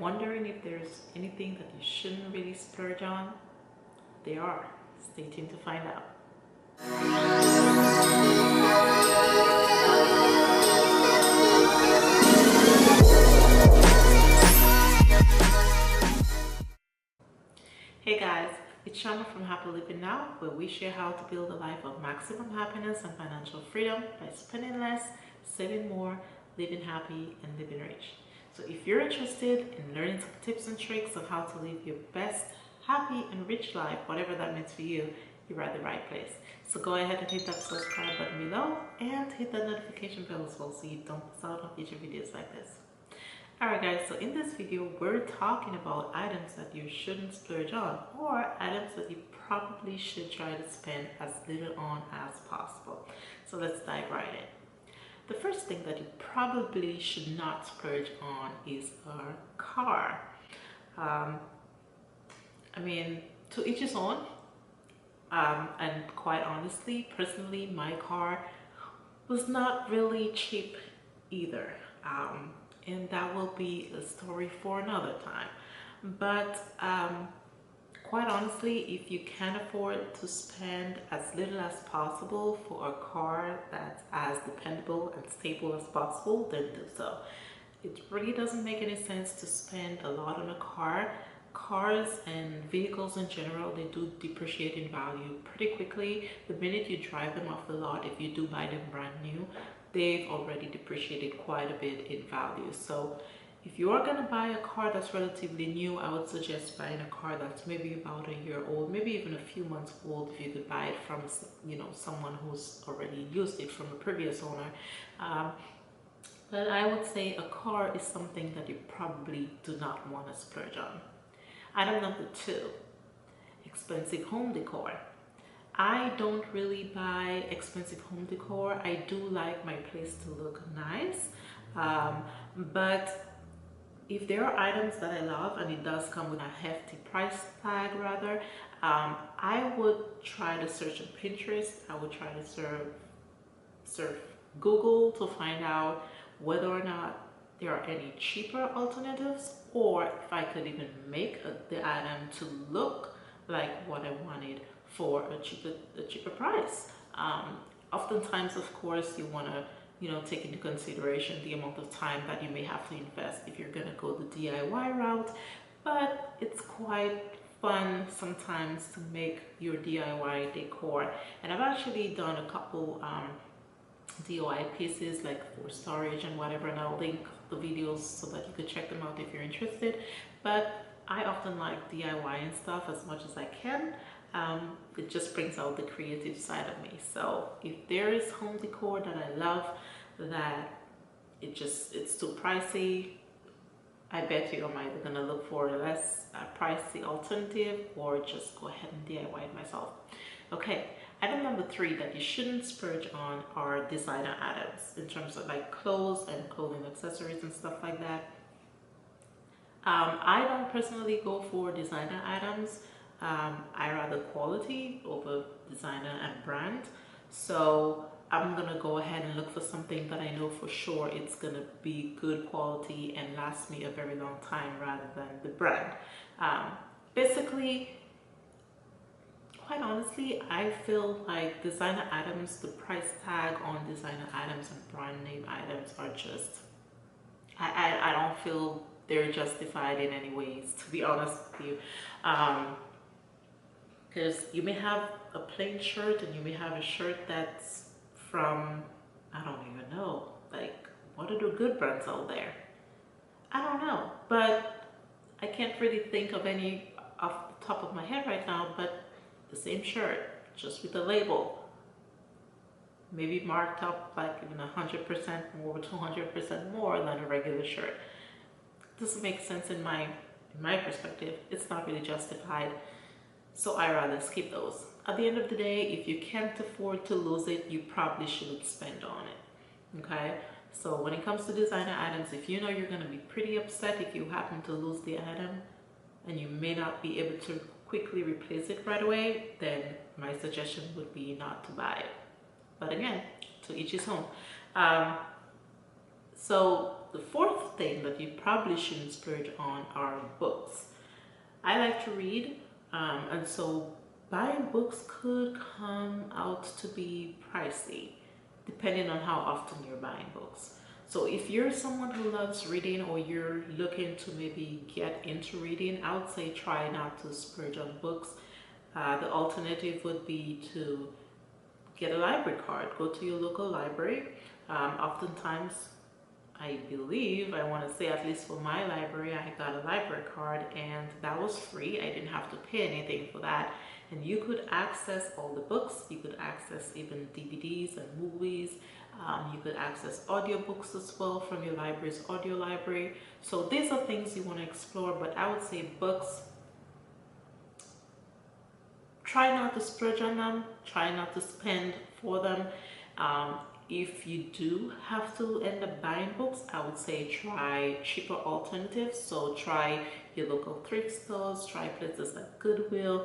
Wondering if there's anything that you shouldn't really splurge on? There are. Stay tuned to find out. Hey guys, it's Shama from Happy Living Now, where we share how to build a life of maximum happiness and financial freedom by spending less, saving more, living happy, and living rich. So if you're interested in learning some tips and tricks on how to live your best, happy, and rich life, whatever that means for you, you're at the right place. So go ahead and hit that subscribe button below and hit that notification bell as well so you don't miss out on future videos like this. Alright guys, so in this video we're talking about items that you shouldn't splurge on, or items that you probably should try to spend as little on as possible. So let's dive right in. The first thing that you probably should not splurge on is a car. I mean, to each his own. And quite honestly, personally, my car was not really cheap either. And that will be a story for another time. But quite honestly, if you can afford to spend as little as possible for a car that's as dependable and stable as possible, then do so. It really doesn't make any sense to spend a lot on a car. Cars and vehicles in general, they do depreciate in value pretty quickly. The minute you drive them off the lot, if you do buy them brand new, they've already depreciated quite a bit in value. So if you are going to buy a car that's relatively new, I would suggest buying a car that's maybe about a year old, maybe even a few months old, if you could buy it from, you know, someone who's already used it from a previous owner. But I would say a car is something that you probably do not want to splurge on. Item number 2, expensive home decor. I don't really buy expensive home decor. I do like my place to look nice, but if there are items that I love and it does come with a hefty price tag rather, I would try to search on Pinterest. I would try to surf Google to find out whether or not there are any cheaper alternatives, or if I could even make the item to look like what I wanted for a cheaper price. Oftentimes, of course, you want to, you know, take into consideration the amount of time that you may have to invest if you're going to go the DIY route, but it's quite fun sometimes to make your DIY decor. And I've actually done a couple DIY pieces like for storage and whatever, and I'll link the videos so that you could check them out if you're interested. But I often like DIY stuff as much as I can. It just brings out the creative side of me. So if there is home decor that I love, that it's too pricey, I bet you I'm either gonna look for a less pricey alternative or just go ahead and DIY it myself. Okay, item number 3 that you shouldn't splurge on are designer items in terms of like clothes and clothing accessories and stuff like that. I don't personally go for designer items. I rather quality over designer and brand. So I'm gonna go ahead and look for something that I know for sure it's gonna be good quality and last me a very long time rather than the brand. Basically, quite honestly, I feel like designer items, the price tag on designer items and brand name items are just, I don't feel they're justified in any ways, to be honest with you. Because you may have a plain shirt and you may have a shirt that's from, I don't even know, like, what are the good brands out there? I don't know, but I can't really think of any off the top of my head right now, but the same shirt, just with a label, maybe marked up like even 100% more, 200% more than a regular shirt. Doesn't make sense in my perspective. It's not really justified. So I rather skip those. At the end of the day, if you can't afford to lose it, you probably shouldn't spend on it. Okay? So when it comes to designer items, if you know you're going to be pretty upset if you happen to lose the item and you may not be able to quickly replace it right away, then my suggestion would be not to buy it. But again, to each his own. So the fourth thing that you probably shouldn't splurge on are books. I like to read, and so buying books could come out to be pricey depending on how often you're buying books. So if you're someone who loves reading, or you're looking to maybe get into reading, I would say try not to splurge on books. The alternative would be to get a library card. Go to your local library. Oftentimes, I believe, I want to say at least for my library, I got a library card and that was free. I didn't have to pay anything for that. And you could access all the books. You could access even DVDs and movies. You could access audiobooks as well from your library's audio library. So these are things you want to explore, but I would say books, try not to splurge on them, try not to spend for them. If you do have to end up buying books, I would say try cheaper alternatives. So try your local thrift stores, try places like Goodwill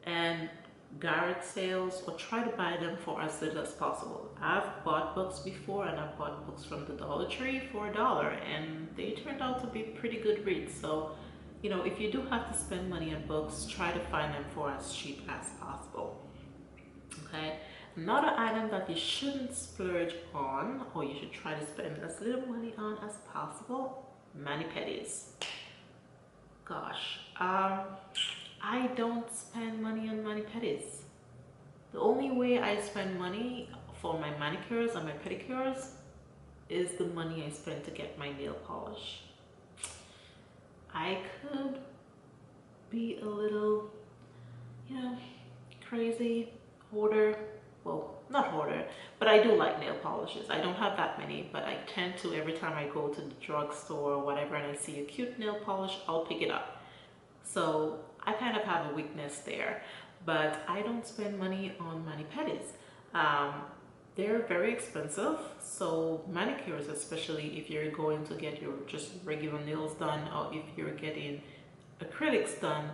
and garage sales, or try to buy them for as little as possible. I've bought books before, and I've bought books from the Dollar Tree for $1, and they turned out to be pretty good reads. So, you know, if you do have to spend money on books, try to find them for as cheap as possible. Okay, another item that you shouldn't splurge on, or you should try to spend as little money on as possible, mani-pedis. Gosh, I don't spend money on mani-pedis. The only way I spend money for my manicures and my pedicures is the money I spend to get my nail polish. I could be a little, you know, crazy hoarder. Well, not hoarder, but I do like nail polishes. I don't have that many, but I tend to, every time I go to the drugstore or whatever and I see a cute nail polish, I'll pick it up. So I kind of have a weakness there, but I don't spend money on mani-pedis. They're very expensive, so manicures, especially if you're going to get your just regular nails done, or if you're getting acrylics done,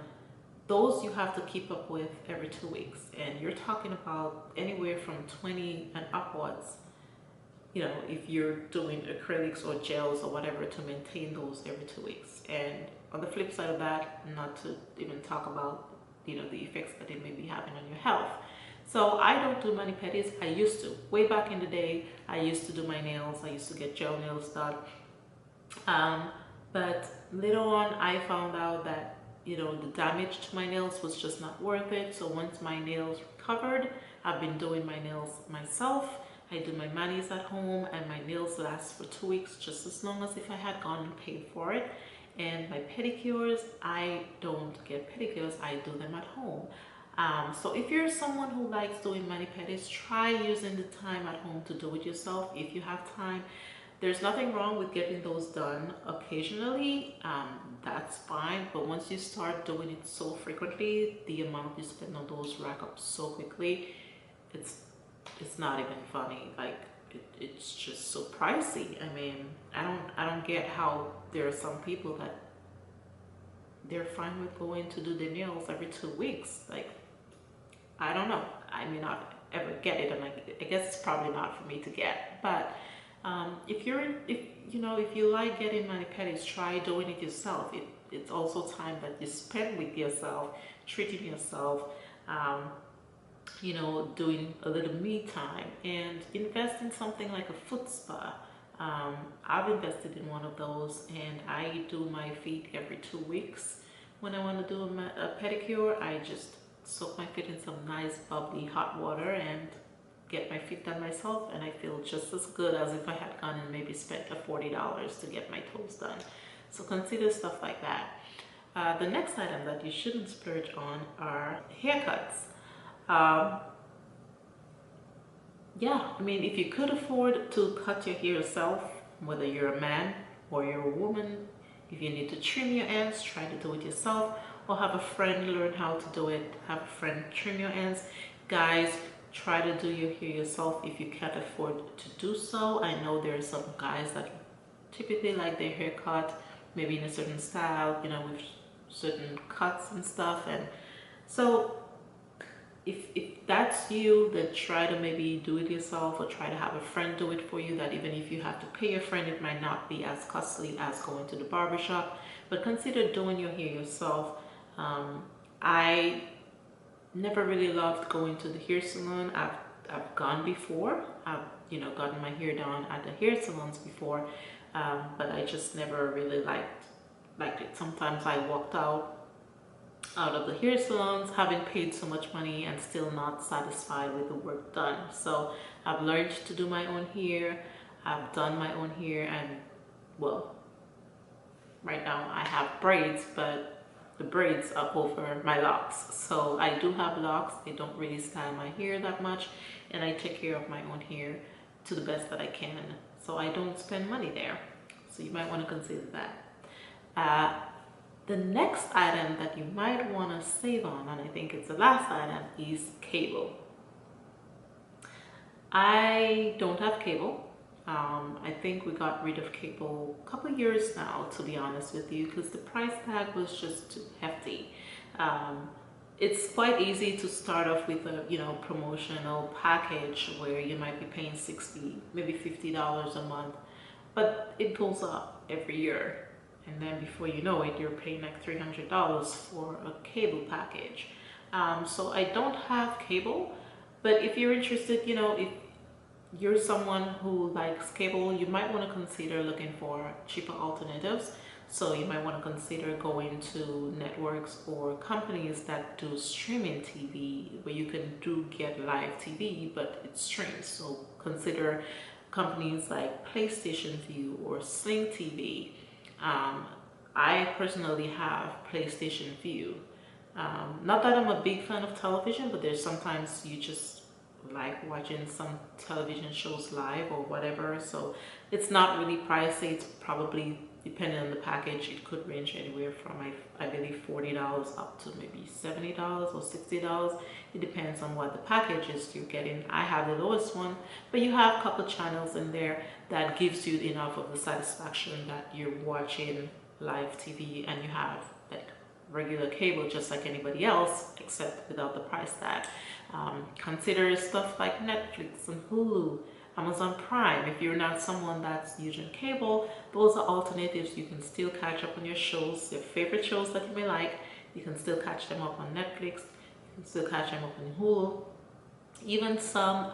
those you have to keep up with every 2 weeks, and you're talking about anywhere from 20 and upwards, you know, if you're doing acrylics or gels or whatever, to maintain those every 2 weeks. And on the flip side of that, not to even talk about, you know, the effects that it may be having on your health. So I don't do mani-pedis. I used to. Way back in the day, I used to do my nails. I used to get gel nails done. But later on, I found out that, you know, the damage to my nails was just not worth it. So once my nails recovered, I've been doing my nails myself. I do my manis at home, and my nails last for 2 weeks, just as long as if I had gone and paid for it. And my pedicures, I don't get pedicures, I do them at home. So if you're someone who likes doing mani-pedis, try using the time at home to do it yourself if you have time. There's nothing wrong with getting those done occasionally, that's fine, but once you start doing it so frequently, the amount you spend on those rack up so quickly, it's not even funny. Like, it's just so pricey. I mean, I don't get how there are some people that they're fine with going to do their nails every 2 weeks. Like, I don't know. I may not ever get it, and I guess it's probably not for me to get. But if you like getting mani-pedis, try doing it yourself. It's also time that you spend with yourself, treating yourself. You know, doing a little me time, and invest in something like a foot spa. I've invested in one of those, and I do my feet every 2 weeks. When I want to do a pedicure, I just soak my feet in some nice bubbly hot water and get my feet done myself, and I feel just as good as if I had gone and maybe spent $40 to get my toes done. So consider stuff like that. The next item that you shouldn't splurge on are haircuts. Yeah, I mean, if you could afford to cut your hair yourself, whether you're a man or you're a woman, if you need to trim your ends, try to do it yourself, or have a friend learn how to do it. Have a friend trim your ends. Guys, try to do your hair yourself if you can't afford to do so. I know there are some guys that typically like their hair cut maybe in a certain style, you know, with certain cuts and stuff, and so if that's you, then try to maybe do it yourself, or try to have a friend do it for you, that even if you have to pay a friend, it might not be as costly as going to the barbershop. But consider doing your hair yourself. I never really loved going to the hair salon. I've gone before. I've gotten my hair done at the hair salons before, but I just never really liked it. Sometimes I walked out of the hair salons having paid so much money and still not satisfied with the work done. So I've learned to do my own hair. I've done my own hair, and well, right now I have braids, but the braids are over my locks. So I do have locks. They don't really style my hair that much, and I take care of my own hair to the best that I can. So I don't spend money there. So you might want to consider that. The next item that you might want to save on, and I think it's the last item, is cable. I don't have cable. I think we got rid of cable a couple years now, to be honest with you, because the price tag was just too hefty. It's quite easy to start off with a promotional package where you might be paying $60, maybe $50 a month, but it goes up every year. And then before you know it, you're paying like $300 for a cable package. So I don't have cable, but if you're interested, if you're someone who likes cable, you might want to consider looking for cheaper alternatives. So you might want to consider going to networks or companies that do streaming TV, where you can get live TV, but it streams. So consider companies like PlayStation View or Sling TV. I personally have PlayStation View. Not that I'm a big fan of television, but there's sometimes you just like watching some television shows live or whatever. So it's not really pricey. It's probably, depending on the package, it could range anywhere from I believe $40 up to maybe $70 or $60. It depends on what the package is you're getting. I have the lowest one, but you have a couple channels in there that gives you enough of the satisfaction that you're watching live TV, and you have like regular cable just like anybody else, except without the price tag. Consider stuff like Netflix and Hulu, Amazon Prime. If you're not someone that's using cable, those are alternatives. You can still catch up on your shows, your favorite shows that you may like. You can still catch them up on Netflix. You can still catch them up on Hulu. Even some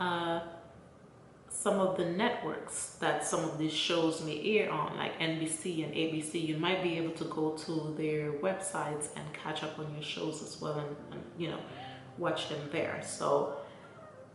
of the networks that some of these shows may air on, like NBC and ABC, you might be able to go to their websites and catch up on your shows as well, and watch them there. So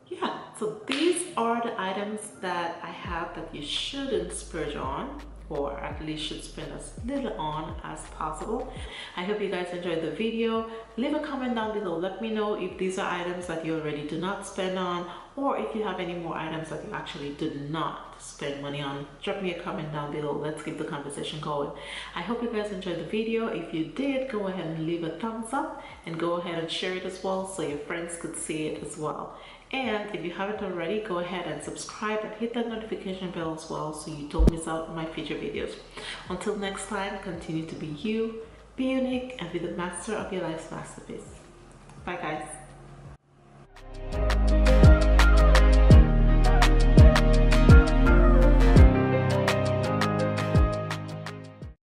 yeah, so these are the items that I have that you shouldn't splurge on, or at least should spend as little on as possible. I hope you guys enjoyed the video. Leave a comment down below. Let me know if these are items that you already do not spend on, or if you have any more items that you actually did not spend money on. Drop me a comment down below. Let's keep the conversation going. I hope you guys enjoyed the video. If you did, go ahead and leave a thumbs up, and go ahead and share it as well so your friends could see it as well. And if you haven't already, go ahead and subscribe and hit that notification bell as well so you don't miss out on my future videos. Until next time, continue to be you, be unique, and be the master of your life's masterpiece. Bye guys.